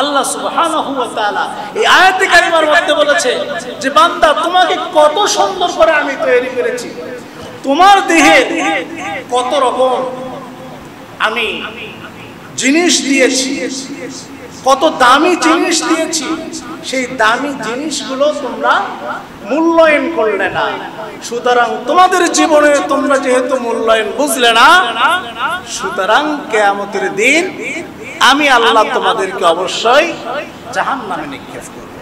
আল্লাহ সুবহানাহু ওয়া তাআলা এই আয়াতে কারিমার মধ্যে বলেছে যে বান্দা তোমাকে কত সুন্দর করে আমি তৈরি করেছি, তোমার দেহে কত রকম আমি জিনিস দিয়েছি, কত দামি জিনিস দিয়েছি, সেই দামি জিনিসগুলো তোমরা মূল্যায়ন করলে না। সুতরাং তোমাদের জীবনে তোমরা যেহেতু মূল্যায়ন বুঝলে না, সুতরাং কিয়ামতের দিন আমি আল্লাহ তোমাদেরকে অবশ্যই জাহান্নামে নিক্ষেপ করব।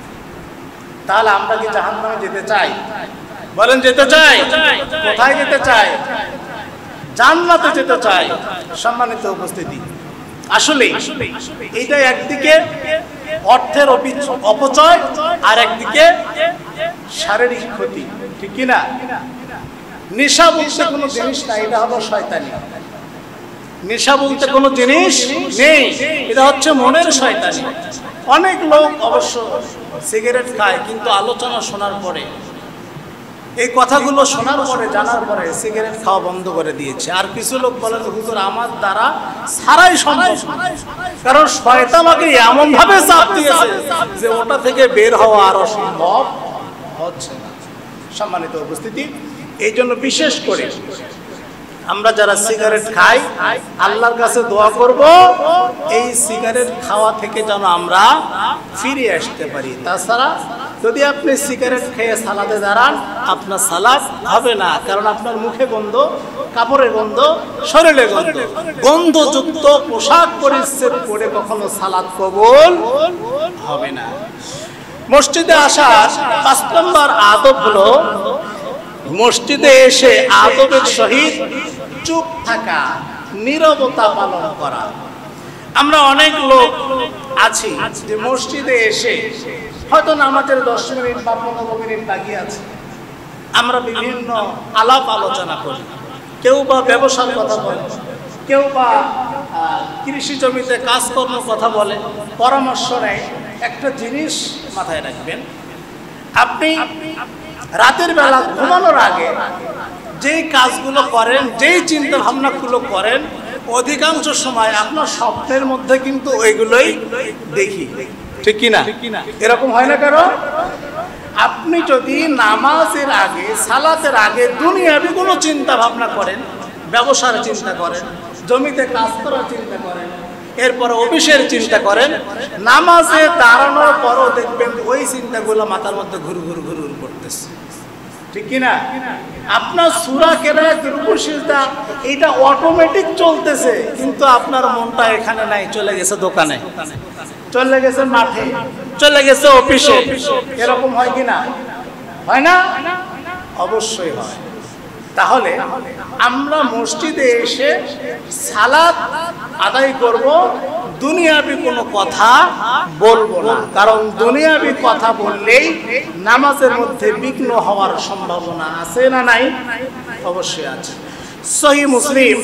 তাহলে আমরা কি জাহান্নামে যেতে চাই? বলেন যেতে চাই? কোথায় যেতে চাই? জান্নাতে যেতে চাই। সম্মানিত উপস্থিতি, আসলে এইটা একদিকে অর্থের অপচয় আর একদিকে শারীরিক ক্ষতি, ঠিক কি না? নেশা বলতে কোনো জিনিস নাই, এটা হলো শয়তানি। নেশা বলতে কোনো জিনিস নেই, এটা হচ্ছে মনের শয়তানি। অনেক লোক অবশ্য সিগারেট খায়, কিন্তু আলোচনা শোনার পরে, এই কথাগুলো শোনার পরে, জানার পরে সিগারেট খাওয়া বন্ধ করে দিয়েছে। আর কিছু লোক বলেন হুজুর আমার দ্বারা ছাড়াই সম্ভব, কারণ শয়তান আমাকে এমন ভাবে চাপ দিয়েছে যে ওটা থেকে বের হওয়া আর অসম্ভব হচ্ছে না। সম্মানিত উপস্থিতি, এই জন্য বিশেষ করে আমরা যারা সিগারেট খাই আল্লাহর কাছে দোয়া করব এই সিগারেট খাওয়া থেকে যেন আমরা ফিরে আসতে পারি। তাছাড়া যদি আপনি সিগারেট খেয়ে সালাদে দাঁড়ান, আপনার সালাদ হবে না, কারণ আপনার মুখে গন্ধ, কাপড়ে গন্ধ, শরীরে গন্ধ, গন্ধযুক্ত পোশাক পরিচ্ছদ পরে কখনো সালাদ কবুল হবে না। মসজিদে আসার 5 নম্বর আদব হলো মসজিদে এসে আদবের সহিত চুপ থাকা, নীরবতা পালন করা। আমরা অনেক লোক আছি যে মসজিদে এসে হয়তো নামাজের 10 মিনিট বা 15 মিনিট বাকি আছে, আমরা বিভিন্ন আলাপ আলোচনা করি। কেউ বা ব্যবসার কথা বলে, কেউ বা কৃষি জমিতে কাজকর্ম কথা বলে, পরামর্শ নেয়। একটা জিনিস মাথায় রাখবেন, আপনি রাতের বেলা ঘুমানোর আগে যেই কাজগুলো করেন, যেই চিন্তা ভাবনাগুলো করেন, অধিকাংশ সময় আপনার স্বপ্নের মধ্যে কিন্তু ওইগুলোই দেখি, ঠিক কিনা? এরকম হয় না? কারণ আপনি যদি নামাজের আগে, সালাতের আগে দুনিয়াবি কোনো চিন্তা ভাবনা করেন, ব্যবসার চিন্তা করেন, জমিতে কাজ করার চিন্তা করেন, এরপর অফিসের চিন্তা করেন, নামাজে দাঁড়ানোর পরও দেখবেন ওই চিন্তাগুলো মাথার মধ্যে ঘুর ঘুর ঘুর ঘুর করতেছে, ঠিক কিনা? আপনার সূরা কেরাত, রুকু সিজদা এটা অটোমেটিক চলতেছে, কিন্তু আপনার মনটা এখানে নাই, চলে গেছে দোকানে, চলে গেছে মাঠে, চলে গেছে অফিসে। এরকম হয় কিনা? হয় না? অবশ্যই হয়। তাহলে আমরা মসজিদে এসে সালাত আদায় করব, দুনিয়াবি কোনো কথা বলবো না, কারণ দুনিয়াবি কথা বললেই নামাজের মধ্যে বিঘ্ন হওয়ার সম্ভাবনা আছে না নাই? অবশ্যই আছে। সহিহ মুসলিম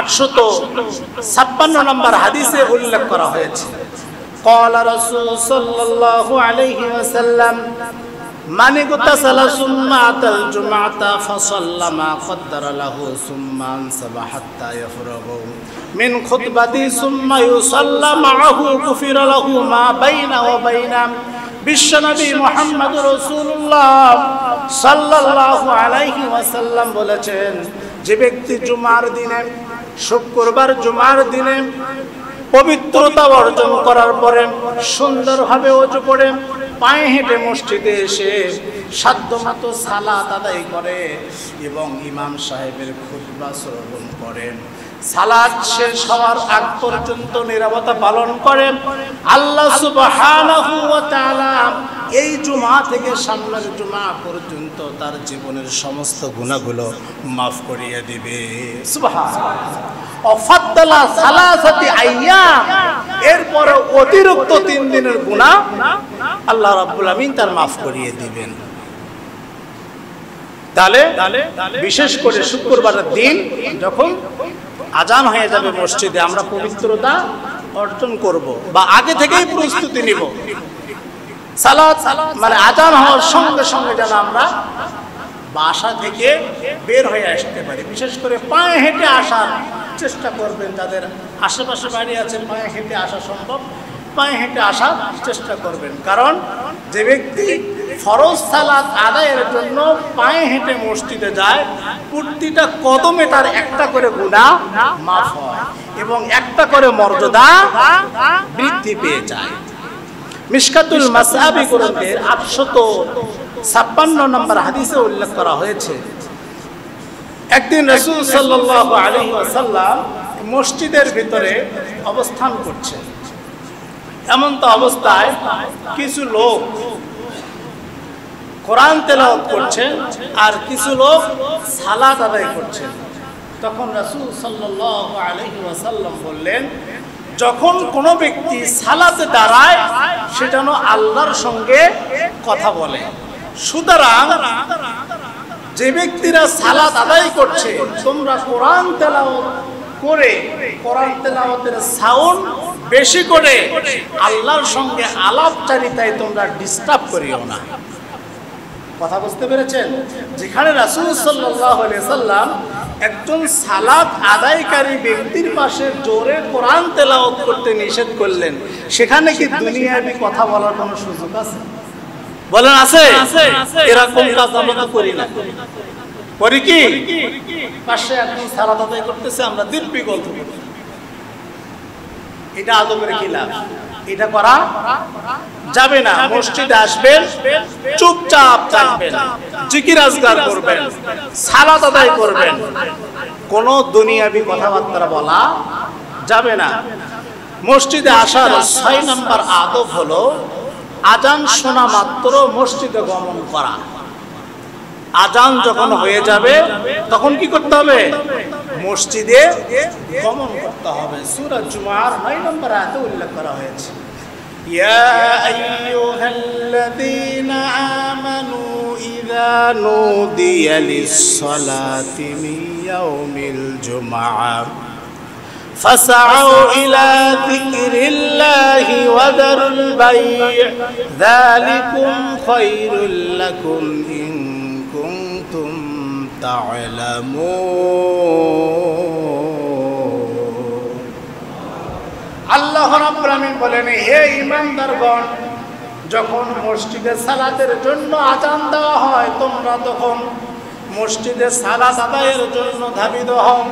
856 নম্বর হাদিসে উল্লেখ করা হয়েছে, ক্বালা রাসূল সাল্লাল্লাহু আলাইহি ওয়াসাল্লাম মান ইগতাসালা সুম্মা আতাল জুমআতা ফাসাল্লা মা কদ্দারা লাহু সুম্মা আনসাবা হাত্তা ইয়াফরাগু মিন খুতবাতি সুম্মা ইউসাল্লা মাআহু গুফিরা লাহু মা বাইনা ওয়া বাইনা। বিশ্বনবী মুহাম্মদুর রাসূলুল্লাহ সাল্লাল্লাহু আলাইহি ওয়াসাল্লাম বলেছেন, যে ব্যক্তি জুমার দিনে, শুক্রবার জুমার দিনে পবিত্রতা অর্জন করার পরে সুন্দরভাবে ওযু করে পায়ে হেঁটে মসজিদে এসে সাধ্যমতো সালাত আদায় করে এবং ইমাম সাহেবের খুতবা শ্রবণ করেন, সালাত শেষ হওয়ার আগ পর্যন্ত নীরবতা পালন করেন, আল্লাহ সুবহানাহু ওয়া তাআলা এই জুমা থেকে সামনের জুমা পর্যন্ত তার জীবনের সমস্ত গুনাহগুলো মাফ করিয়ে দিবে। সুবহানাল্লাহ। অফাদ্দালা সালাসাতি আইয়াম, এরপরে অতিরিক্ত 3 দিনের গুনাহ আল্লাহ রাব্বুল আমিন তার মাফ করিয়ে দিবেন। তাহলে বিশেষ করে শুক্রবারের দিন যখন আজান হয়ে যাবে মসজিদে, আমরা পবিত্রতা অর্জন করব বা আগে থেকেই প্রস্তুতি নিব। সালাত মানে আজান হওয়ার সঙ্গে সঙ্গে যেন আমরা বাসা থেকে বের হয়ে আসতে পারি। বিশেষ করে পায়ে হেঁটে আসার চেষ্টা করবেন, যাদের আশেপাশে বাড়ি আছে পায়ে হেঁটে আসা সম্ভব, পায়ে হেঁটে আসার চেষ্টা করবেন, কারণ যে ব্যক্তি ফরজ সালাত আদায়ের জন্য পায়ে হেঁটে মসজিদে যায়, প্রতিটা কদমে তার একটা করে গুনাহ মাফ হয় এবং একটা করে মর্যাদা বৃদ্ধি পেয়ে যায়। মিশকাতুল মাসআবি গ্রন্থের 856 নম্বর হাদিসে উল্লেখ করা হয়েছে, একদিন রাসূল সাল্লাল্লাহু আলাইহি ওয়াসাল্লাম মসজিদের ভিতরে অবস্থান করছেন। এমন তো অবস্থায় কিছু লোক কোরআন তেলাওয়াত করছেন আর কিছু লোক সালাত আদায় করছেন। তখন রাসূল সাল্লাল্লাহু আলাইহি ওয়াসাল্লাম বললেন, যখন কোনো ব্যক্তি সালাতে দাঁড়ায় সে যেন আল্লাহর সঙ্গে কথা বলে। সুতরাং যে ব্যক্তিরা সালাত আদায় করছে, তোমরা কোরআন তেলাওয়াত করে কোরআন তেলাওয়াতের সাউন্ড বেশি করে আল্লাহর সঙ্গে আলাপচারিতায় তোমরা ডিস্টার্ব করিও না। কথা বুঝতে পেরেছেন? যেখানে রাসূল সাল্লাল্লাহু আলাইহি সাল্লাম একজন সালাত আদায়কারী ব্যক্তির পাশে জোরে কোরআন তেলাওয়াত করতে নিষেধ করলেন, সেখানে কি দুনিয়াবি কথা বলার কোনো সুযোগ আছে? বলেন আছে? এরকম কাজ আমরা তো করি না। করি কি? পাশে একজন সালাত আদায় করতেছে, আমরা দিব্যি গল্প করি। এটা আদবের খিলাফ, এটা করা যাবে না। মসজিদে আসবেন, চুপচাপ থাকবেন, জিকির আজকার করবেন, সালাত আদায় করবেন, কোনো দুনিয়াবি কথাবার্তা বলা যাবে না। মসজিদে আসার 6 নম্বর আদব হলো আজান শোনা মাত্র মসজিদে গমন করা। আজান যখন হয়ে যাবে তখন কি করতে হবে? মসজিদে গমন করতে হবে। সূরা জুমার 9 নম্বর আয়াতে উল্লেখ করা হয়েছে, ইয়া আইয়ুহাল্লাযীনা আমানু ইযা নুদিয়া লিস-সালাতি মিন ইয়াউমিল জুমআহ ফাসআউ ইলা যিকরিল্লাহি ওয়া যারুল বাই' যালিকুম খায়রুল লাকুম ইন কুনতুম তা'লামুন। আল্লাহ রাব্বুল আলামিন বলেন, হে ঈমানদারগণ, যখন মসজিদে সালাতের জন্য আযান দেওয়া হয় তোমরা তখন মসজিদে সালাত আদায়ের জন্য ধাবিত হও,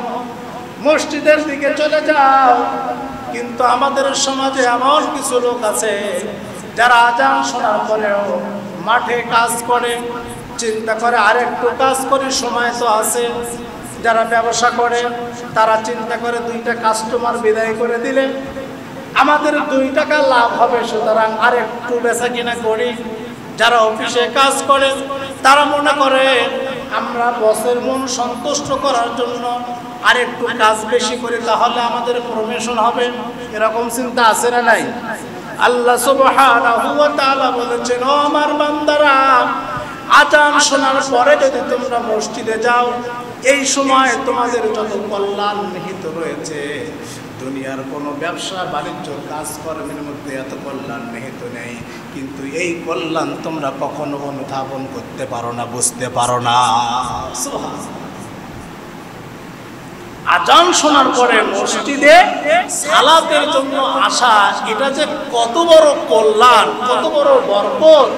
মসজিদের দিকে চলে যাও। কিন্তু আমাদের সমাজে এমন কিছু লোক আছে যারা আযান শোনার পরেও মাঠে কাজ করে, চিন্তা করে আরেকটু কাজ করে সময় তো আছে। যারা ব্যবসা করে তারা চিন্তা করে 2টা কাস্টমার বিদায় করে দিলে আমাদের 2 টাকা লাভ হবে, সুতরাং আরেকটু বেচা কিনা করি। যারা অফিসে কাজ করে তারা মনে করে আমরা বসের মন সন্তুষ্ট করার জন্য আরেকটু কাজ বেশি করি, তাহলে আমাদের প্রমোশন হবে। এরকম চিন্তা আছে না নাই? আল্লাহ সুবহানাহু ওয়া তাআলা বলেছেন, ও আমার বান্দারা, আযান শোনার পরে যদি তোমরা মসজিদে যাও, এই সময় তোমাদের যত কল্যাণ নিহিত রয়েছে, দুনিয়ার কোনো ব্যবসা বাণিজ্য কাজকর্মের মধ্যে এত কল্যাণ নিহিত নেই। কিন্তু এই কল্যাণ তোমরা কখনো অনুধাবন করতে পারো না, বুঝতে পারো না। আযান শোনার পরে মসজিদে সালাতের জন্য আসা, এটা যে কত বড় কল্যাণ, কত বড় বরকত,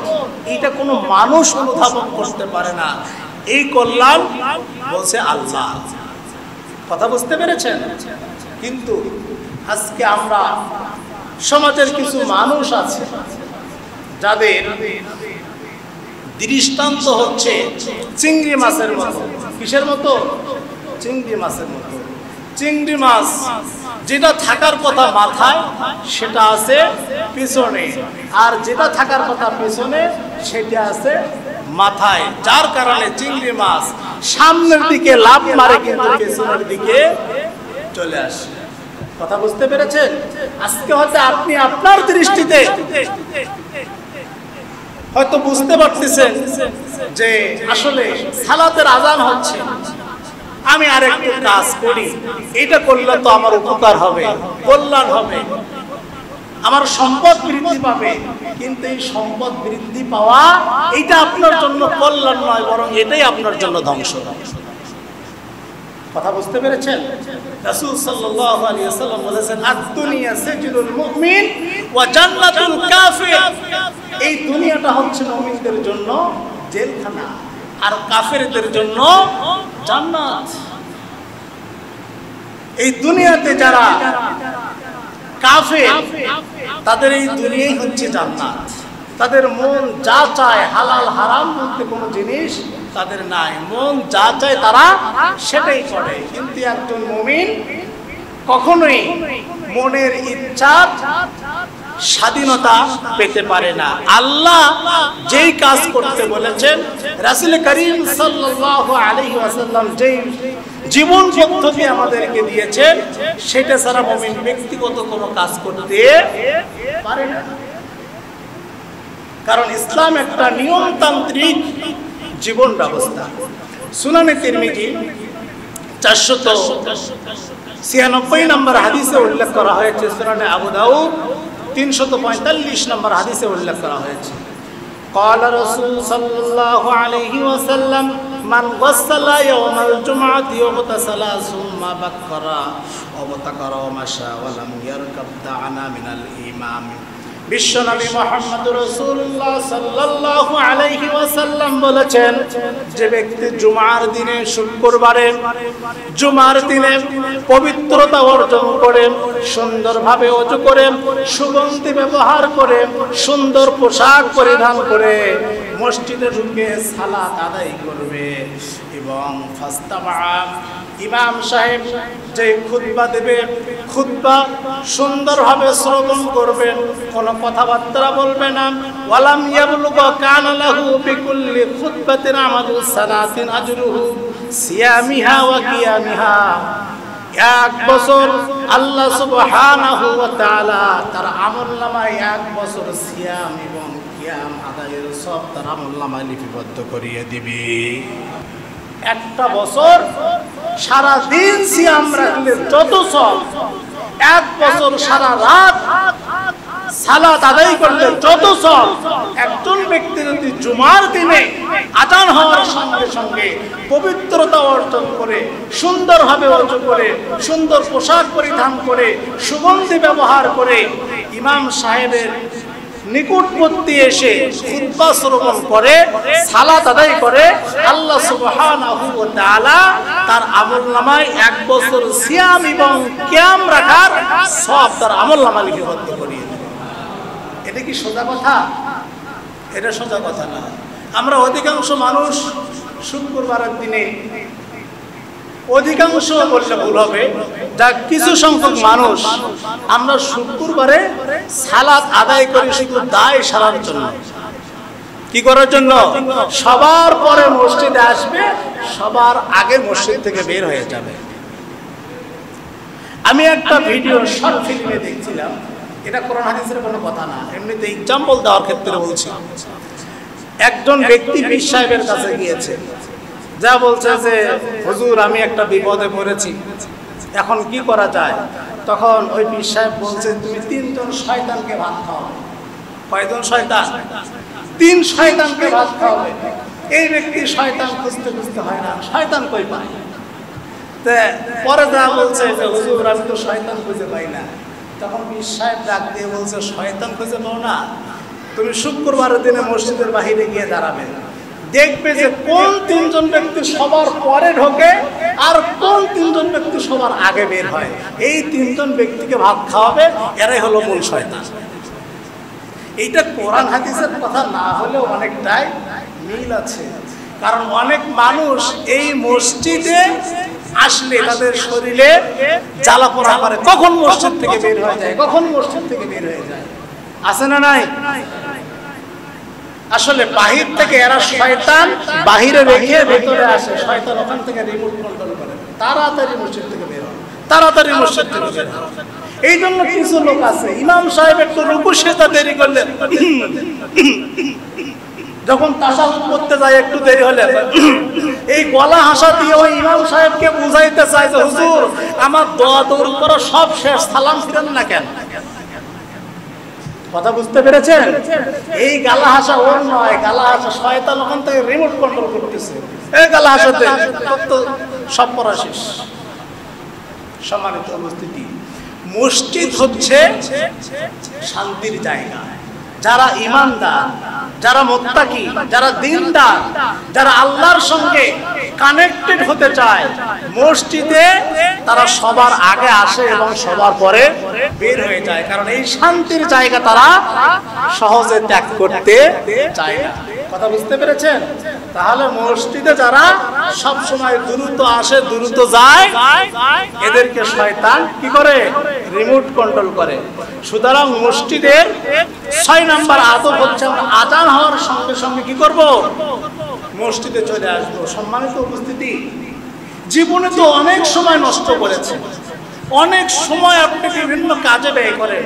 এটা কোনো মানুষ অনুধাবন করতে পারে না। এই কল্যাণ বলছে আল্লাহ। কথা বুঝতে পেরেছেন? কিন্তু আজকে আমরা সমাজের কিছু মানুষ আছে যাদের দৃষ্টান্ত হচ্ছে চিংড়ি মাছের মতো। কিসের মতো? চিংড়ি মাছের মতো। চিংড়ি মাছ যেটা থাকার কথা মাথায় সেটা আছে পিছনে, আর যেটা থাকার কথা পিছনে সেটা আছে মাথায়, যার কারণে চিংড়ি মাছ সামনের দিকে লাফ মারে কিন্তু পেছনের দিকে চলে আসে। কথা বুঝতে পেরেছেন? আজকে হয়তো আপনি আপনার দৃষ্টিতে হয়তো বুঝতে পারতেছেন যে আসলে সালাতের আযান হচ্ছে, আমি আরেকটু কাজ করি, এটা করলে তো আমার উপকার হবে, কল্যাণ হবে, আমার সম্পদ বৃদ্ধি পাবে। কিন্তু এই সম্পদ বৃদ্ধি পাওয়া এটা আপনার জন্য কল্যাণ নয়, বরং এটাই আপনার জন্য ধ্বংস। কথা বুঝতে পেরেছেন? রাসূল সাল্লাল্লাহু আলাইহি ওয়াসাল্লাম বলেছেন, আদ-দুনিয়া সিজনুল মুমিন ওয়া জান্নাতুল কাফির, এই দুনিয়াটা হচ্ছে মুমিনদের জন্য জেলখানা আর কাফেরদের জন্য জান্নাত। এই দুনিয়াতে যারা কাফের তাদের এই দুনিয়াই হচ্ছে জান্নাত। তাদের মন যা চায়, হালাল হারাম বলতে কোনো জিনিস তাদের নাই, মন যা চায় তারা সেটাই করে। কিন্তু একজন মুমিন কখনোই মনের ইচ্ছার স্বাধীনতা পেতে পারে না। আল্লাহ যেই কাজ করতে বলেছেন, রাসূল করিম সাল্লাল্লাহু আলাইহি ওয়াসাল্লাম যেই জীবন পদ্ধতি আমাদেরকে দিয়েছেন, সেটা ছাড়া মুমিন ব্যক্তিগত কোনো কাজ করতে পারে না। কারণ ইসলাম একটা নিয়মতান্ত্রিক জীবন ব্যবস্থা। সুনানে তিরমিজি 496 নম্বর হাদিসে উল্লেখ করা হয়েছে, সুনানে আবু দাউদ 345 নম্বর হাদিসে উল্লেখ করা হয়েছে। قال رسول صلى الله عليه وسلم من غسل يوم الجمعة واغتسل ثم بكر وابتكر ومشى ولم يركب دعنا من الإمام। বিশ্বনবী মুহাম্মদ রাসূলুল্লাহ সাল্লাল্লাহু আলাইহি ওয়াসাল্লাম বলেছেন, যে ব্যক্তি জুমার দিনে, শুক্রবারে জুমার দিনে পবিত্রতা অর্জন করে, সুন্দরভাবে ওযু করে, সুগন্ধি ব্যবহার করে, সুন্দর পোশাক পরিধান করে মসজিদে ঢুকে সালাত আদায় করবে এবং ফাস্তামা, ইমাম সাহেব যে খুতবা দেবে, খুতবা সুন্দরভাবে শ্রবণ করবেন, কোনো কথাবার্তা বলবে না। ওয়ালাম ইয়াবলুগা কানা লাহু বিকুল্লি খুতবাতিন আমাদু সানাতিন আজরুহু সিয়ামিহা ওয়া কিয়ামিহা। 1 বছর আল্লাহ সুবহানাহু ওয়া তাআলা তার আমলনামায় 1 বছর সিয়াম এবং কিয়াম আদায়ের সব তার আমলনামায় লিপিবদ্ধ করিয়ে দিবে। একটা বছর সারা দিন সিয়াম রাখলে যত সব, 1 বছর সারা রাত সালাত আদায় করলে যত সব। একজন ব্যক্তি যদি জুমার দিনে আযান হওয়ার সঙ্গে সঙ্গে পবিত্রতা অর্জন করে, সুন্দরভাবে ওযু করে, সুন্দর পোশাক পরিধান করে, সুগন্ধি ব্যবহার করে ইমাম সাহেবের নিকটবর্তী এসে খুতবা শ্রবণ করে, সালাত আদায় করে, আল্লাহ সুবহানাহু ওয়া তাআলা তার আমলনামায় 1 বছর সিয়াম এবং কিয়াম রাখার সব তার আমলনামায় লিপিবদ্ধ করিয়ে দেবে। এটা কি সোজা কথা? এটা সোজা কথা না। আমরা অধিকাংশ মানুষ শুক্রবারের দিনে, অধিকাংশ বললে ভুল হবে, যা কিছু সংখ্যক মানুষ আমরা শুক্রবারে সালাত আদায় করি শুধু দায় সারার জন্য। কি করার জন্য? সবার পরে মসজিদে আসবে, সবার আগে মসজিদ থেকে বের হয়ে যাবে। আমি একটা ভিডিও শর্ট ফিল্মে দেখছিলাম, এটা কোরআন হাদিসের কোনো কথা না, এমনিতে এক্সাম্পল দেওয়ার ক্ষেত্রে বলছি। একজন ব্যক্তি পীর সাহেবের কাছে গিয়েছে, যা বলছে যে হুজুর আমি একটা বিপদে পড়েছি, এখন কি করা যায়? তখন ওই পীর সাহেব বলছে, তুমি 3 জন শয়তানকে ভাত খাওয়াবে। কয়জন শয়তান? 3 শয়তানকে ভাত খাওয়াবে। এই ব্যক্তি শয়তান খুঁজতে খুঁজতে হয় না, শয়তান কই পায়? পরে যা বলছে যে হুজুর আমি তো শয়তান খুঁজে পাই না। তখন পীর সাহেব ডাক দিয়ে বলছে, শয়তান খুঁজে পাও না, তুমি শুক্রবারের দিনে মসজিদের বাহিরে গিয়ে দাঁড়াবে, দেখবে যে কোন 3 জন ব্যক্তি সবার পরে ঢোকে আর কোন 3 জন ব্যক্তি সবার আগে বের হয়। এই 3 জন ব্যক্তিকে ভাত খাওয়াবে, এরাই হলো মূল শয়তান। এইটা কোরআন হাদিসের কথা না হলেও অনেকটাই মিল আছে। কারণ অনেক মানুষ এই মসজিদে আসলে তাদের শরীরে জ্বালা পোড়া করে, কখন মসজিদ থেকে বের হয়ে যায়, কখন মসজিদ থেকে বের হয়ে যায়, আছে না নাই? আসলে বাহির থেকে এরা শয়তান বাহিরে রেখে ভেতরে আসে, শয়তান ওখান থেকে রিমোট কন্ট্রোল করে, তাড়াতাড়ি মসজিদ থেকে বের হয়, তাড়াতাড়ি মসজিদ থেকে বের হয়। এই জন্য কিছু লোক আছে, ইমাম সাহেব একটু রুকু সেজদা দেরি করলে, যখন তাশাহুদ করতে যায় একটু দেরি হলে এই গলা হাসা দিয়ে ওই ইমাম সাহেবকে বুঝাইতে চায় যে হুজুর আমার দোয়া দৌড় করা সব শেষ, সালাম ফিরেন না কেন? কথা বুঝতে পেরেছেন? এই গালা হাসা ওর নয়, গালা হাসা শয়তান ওখান থেকে রিমোট কন্ট্রোল করতেছে। এই গালা হাসাতে সব পড়া শেষ। সম্মানিত উপস্থিতি, মসজিদ হচ্ছে শান্তির জায়গা। যারা ঈমানদার, যারা মুত্তাকি, যারা দিনদার, যারা আল্লাহর সঙ্গে কানেক্টেড হতে চায়, মসজিদে তারা সবার আগে আসে এবং সবার পরে বের হয়ে যায়, কারণ এই শান্তির জায়গা তারা সহজে ত্যাগ করতে চায় না। কথা বুঝতে পেরেছেন? তাহলে মসজিদে যারা সব সময় দ্রুত আসে দ্রুত যায়, এদেরকে শয়তান কি করে? রিমোট কন্ট্রোল করে। সুতরাং মসজিদের 6 নাম্বার আদব হচ্ছে আমরা আজান হওয়ার সঙ্গে সঙ্গে কি করব? মসজিদে চলে আসবো। সম্মানিত উপস্থিতি, জীবনে তো অনেক সময় নষ্ট করেছেন, অনেক সময় আপনি বিভিন্ন কাজে ব্যয় করেন।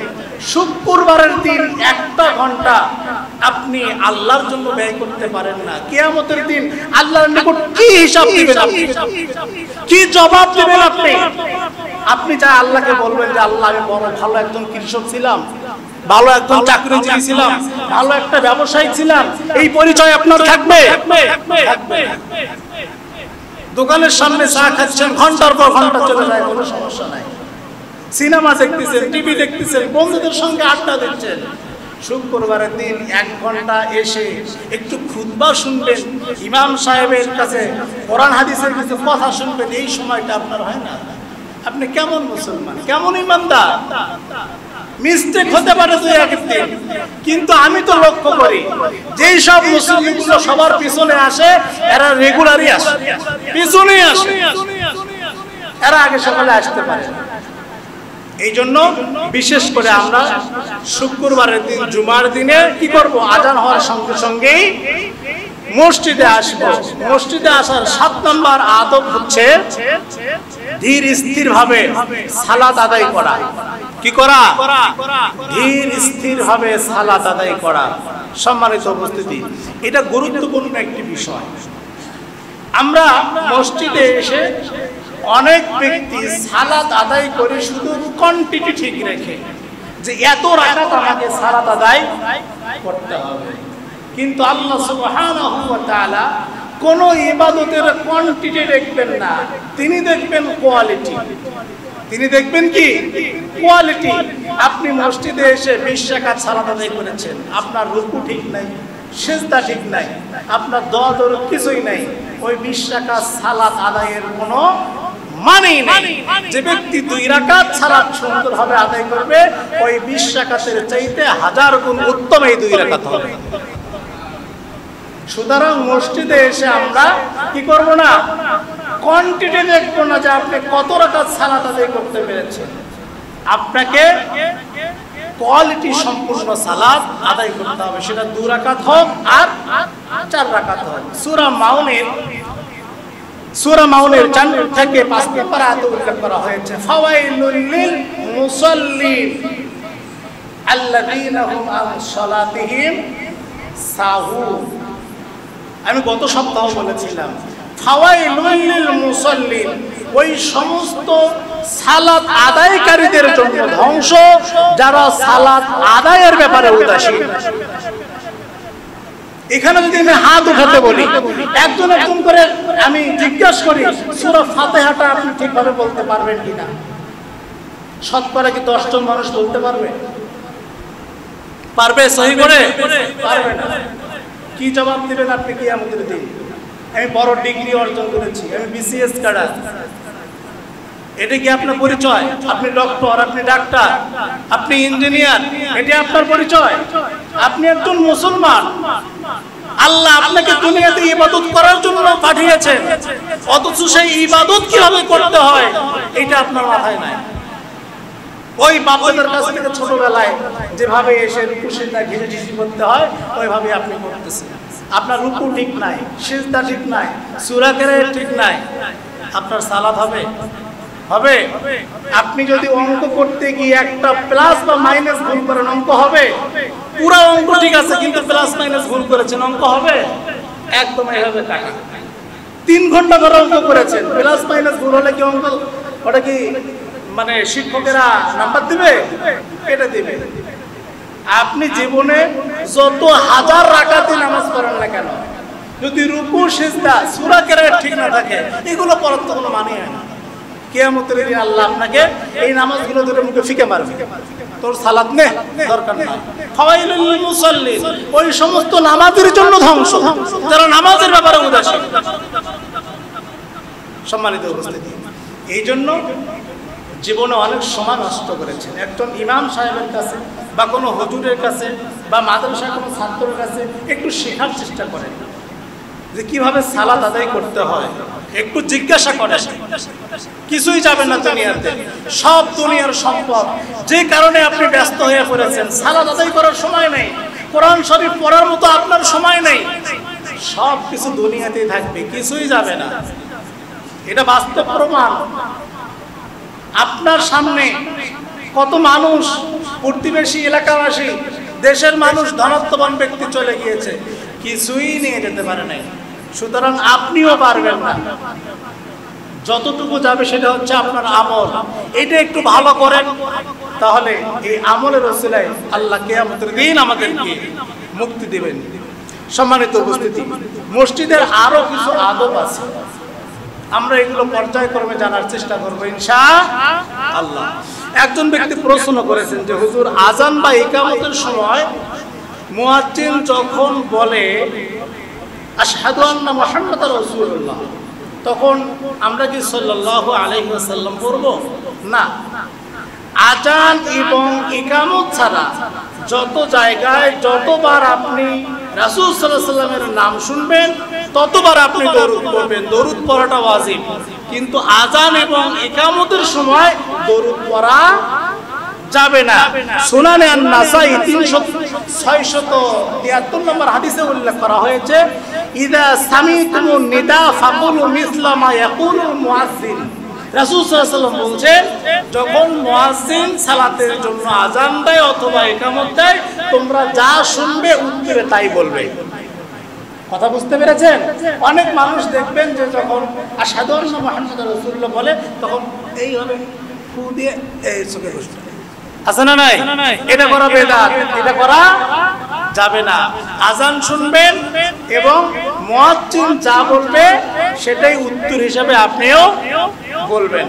শুক্রবারের দিন 1টা ঘন্টা আপনি আল্লাহর জন্য ব্যয় করতে পারেন না। কিয়ামতের দিন আল্লাহর নিকট কি হিসাব দিবেন? আপনি কি জবাব দিবেন? আপনি যা আল্লাহকে বলবেন যে আল্লাহ আমি বড় ভালো একজন কৃষক ছিলাম, ভালো একজন চাকরিজীবী ছিলাম, ভালো একটা ব্যবসায়ী ছিলাম, এই পরিচয় আপনার থাকবে? দোকানের সামনে চা খাচ্ছেন, ঘন্টার পর ঘন্টা চলে যায়, কোনো সমস্যা নাই। সিনেমা দেখতেছেন, টিভি দেখতেছেন, বন্ধুদের সঙ্গে আড্ডা দিচ্ছেন। শুক্রবারের দিন 1 ঘন্টা এসে একটু খুতবা শুনবেন, ইমাম সাহেবের কাছে কোরআন হাদিসের কিছু কথা শুনবেন, এই সময়টা আপনার হয় না? আপনি কেমন মুসলমান, কেমন ইমানদার? মিস্টেক হতে পারে তো একদিন, কিন্তু আমি তো লক্ষ্য করি যেই সব মুসলিমগুলো সবার পিছনে আসে, এরা রেগুলারই আসে, পিছনেই আসে, এরা আগে সকালে আসতে পারে। এই জন্য বিশেষ করে আমরা শুক্রবারের দিন, জুমার দিনে কি করব? আজান হওয়ার সঙ্গে সঙ্গেই মসজিদে আসবো। মসজিদে আসার 7 নম্বর আদব হচ্ছে ধীর স্থির ভাবে সালাত আদায় করা। কি করা? ধীর স্থির ভাবে সালাত আদায় করা। সম্মানিত উপস্থিতি, এটা গুরুত্বপূর্ণ একটি বিষয়। আমরা মসজিদে এসে অনেক ব্যক্তি সালাত আদায় করে শুধু কোয়ান্টিটি ঠিক রেখে যে এত রাকাত আমাকে সালাত আদায় করতে হবে, কিন্তু আল্লাহ সুবহানাহু ওয়া তাআলা কোন ইবাদতের কোয়ান্টিটি দেখবেন না, তিনি দেখবেন কোয়ালিটি। তিনি দেখবেন কি? কোয়ালিটি। আপনি মসজিদে এসে 20 রাকাত সালাত আদায় করেছেন, আপনার রুকু ঠিক নাই, সিজদা ঠিক নাই, আপনার দোয়া দরুদ কিছুই নাই, ওই 20 রাকাত সালাত আদায়ের কোনো মানেই নেই। যে ব্যক্তি 2 রাকাত সালাত সুন্দরভাবে আদায় করবে, ওই 20 রাকাতের চাইতে 1000 গুণ উত্তম এই 2 রাকাত হবে। সুতরাং মসজিদে এসে আমরা কি করব না? কোয়ান্টিটি দেখবো না যে আপনি কত রাকাত সালাত আদায় করতে পেরেছেন। আপনাকে কোয়ালিটি সম্পূর্ণ সালাত আদায় করতে হবে, সেটা 2 রাকাত হোক আর 4 রাকাত হোক। সূরা মাউনের 4 থেকে 5 নম্বর আয়াতে উল্লেখ করা হয়েছে, ফাওয়াইলুল লিল মুসাল্লিন আল্লাযীনা হুম আন সালাতিহিম সাহুন। আমি গত সপ্তাহ বলেছিলাম ফাওয়াইলুল লিল মুসাল্লিন, ওই সমস্ত সালাত আদায়কারীদের জন্য ধ্বংস যারা সালাত আদায়ের ব্যাপারে উদাসীন। এখানে যদি আমি হাত উঠাতে বলি, একজন একজন করে আমি জিজ্ঞাসা করি সূরা ফাতিহাটা আপনি ঠিকভাবে বলতে পারবেন কিনা? শতকরা কি 10 জন মানুষ বলতে পারবে? পারবে? সহি করে পারবে না। কি জবাব দিবেন আপনি কিয়ামতের দিন? আমি বড় ডিগ্রি অর্জন করেছি, আমি বিসিএস ক্যাডার, এটা কি আপনার পরিচয়? আপনি ডক্টর, আপনি ডাক্তার, আপনি ইঞ্জিনিয়ার, এটা আপনার পরিচয়? আপনি একজন মুসলমান, আল্লাহ আপনাকে দুনিয়াতে ইবাদত করার জন্য পাঠিয়েছেন, অথচ সেই ইবাদত কিভাবে করতে হয় এটা আপনার মাথায় নাই। ওই বাপদাদার কাছ থেকে ছোটবেলায় যেভাবে এসে রুকু সিজদা ঘিরে ঘিরে করতে হয় ওইভাবে আপনি করতেছেন। আপনার রুকু ঠিক নাই, সিজদা ঠিক নাই, সূরা কেরাত ঠিক নাই, আপনার সালাত হবে? হবে? আপনি যদি অঙ্ক করতে গিয়ে একটা প্লাস বা মাইনাস ভুল করেন, অঙ্ক হবে? পুরো অঙ্ক ঠিক আছে কিন্তু প্লাস মাইনাস ভুল করেছেন, অঙ্ক হবে? একদম এইভাবে কাটা। 3 ঘন্টা ধরে অঙ্ক করেছেন, প্লাস মাইনাস ভুল হলে কি অঙ্ক, ওটা কি মানে শিক্ষকেরা নাম্বার দিবে? এটা দিবে। আপনি জীবনে যত হাজার রাকাতে নামাজ পড়েন না কেন, যদি রুকু সিজদা সূরা কেরাত ঠিক না থাকে, এগুলো পড়ার তো কোনো মানে হয় না। কিয়ামতের দিন আল্লাহ আপনাকে এই নামাজগুলো ধরে মুখে ফিকে মারবে, তোর সালাত নে, দরকার নাই। ফাওয়াইলুল লিল মুসাল্লিন, ওই সমস্ত নামাজের জন্য ধ্বংস যারা নামাজের ব্যাপারে উদাসীন। সম্মানিত উপস্থিতি, এই জন্য জীবনে অনেক সময় নষ্ট করেছেন। একজন ইমাম সাহেবের কাছে বা কোনো হুজুরের কাছে বা মাদ্রাসার কোনো ছাত্রের কাছে একটু শেখার চেষ্টা করেন যে কিভাবে সালাত আদায় করতে হয়, একটু জিজ্ঞাসা করেন। কিছুই যাবে না দুনিয়াতে, সব দুনিয়ার সম্পদ, যে কারণে আপনি ব্যস্ত হয়ে পড়েছেন, সালাত আদায় করার সময় নেই, কোরআন শরীফ পড়ার মতো আপনার সময় নেই, সব কিছু দুনিয়াতেই থাকবে, কিছুই যাবে না। এটা বাস্তব প্রমাণ। আপনার সামনে কত মানুষ, প্রতিবেশী এলাকাবাসী, দেশের মানুষ, ধনাত্মবান ব্যক্তি চলে গিয়েছে, কিছুই নিয়ে যেতে পারে নাই। সুতরাং আপনিও পারবেন না। যতটুকু যাবে সেটা হচ্ছে আপনার আমল। এটা একটু ভালো করেন, তাহলে এই আমলের ওসিলায় আল্লাহ কিয়ামতের দিন আমাদেরকে মুক্তি দিবেন। সম্মানিত উপস্থিতি, মসজিদের আরো কিছু আদব আছে, আমরা এগুলো পর্যায়ক্রমে জানার চেষ্টা করবো ইনশাআল্লাহ। একজন ব্যক্তি প্রশ্ন করেছেন যে হুজুর, আজান বা ইকামতের সময় মুয়াজ্জিন যখন বলে আশহাদু আন্না মুহাম্মাদার রাসূলুল্লাহ, তখন আমরা কি সাল্লাল্লাহু আলাইহি ওয়াসাল্লাম পড়ব? না। আজান এবং ইকামত ছাড়া যত জায়গায় যতবার আপনি রাসূল সাল্লাল্লাহু আলাইহি ওয়াসাল্লামের নাম শুনবেন ততবার আপনি দরুদ পড়বেন। দরুদ পড়াটা ওয়াজিব, কিন্তু আজান এবং ইকামতের সময় দরুদ পড়া যাবে না। সুনানে আন-নাসাই 3673 নম্বর হাদিসে উল্লেখ করা হয়েছে, ইযা সামিতুমুন নিদা ফাকুলু মিসলা মা ইয়াকুলুল মুয়াজ্জিন। রাসূল সাল্লাল্লাহু আলাইহি ওয়াসাল্লাম বলেন, যখন মুয়াজ্জিন সালাতের জন্য আজান দেয় অথবা ইকামত দেয়, তোমরা যা শুনবে উত্তরে তাই বলবে। কথা বুঝতে পেরেছেন? অনেক মানুষ দেখবেন যে যখন আশহাদু আন্না মুহাম্মাদার রাসূলুল্লাহ বলে, তখন এইভাবে ফু দিয়ে এই চোখে বসে আছে না নাই? এটা করা বেদাত, এটা করা যাবে না। আজান শুনবেন এবং মুয়াজ্জিন যা বলবে সেটাই উত্তর হিসেবে আপনিও বলবেন।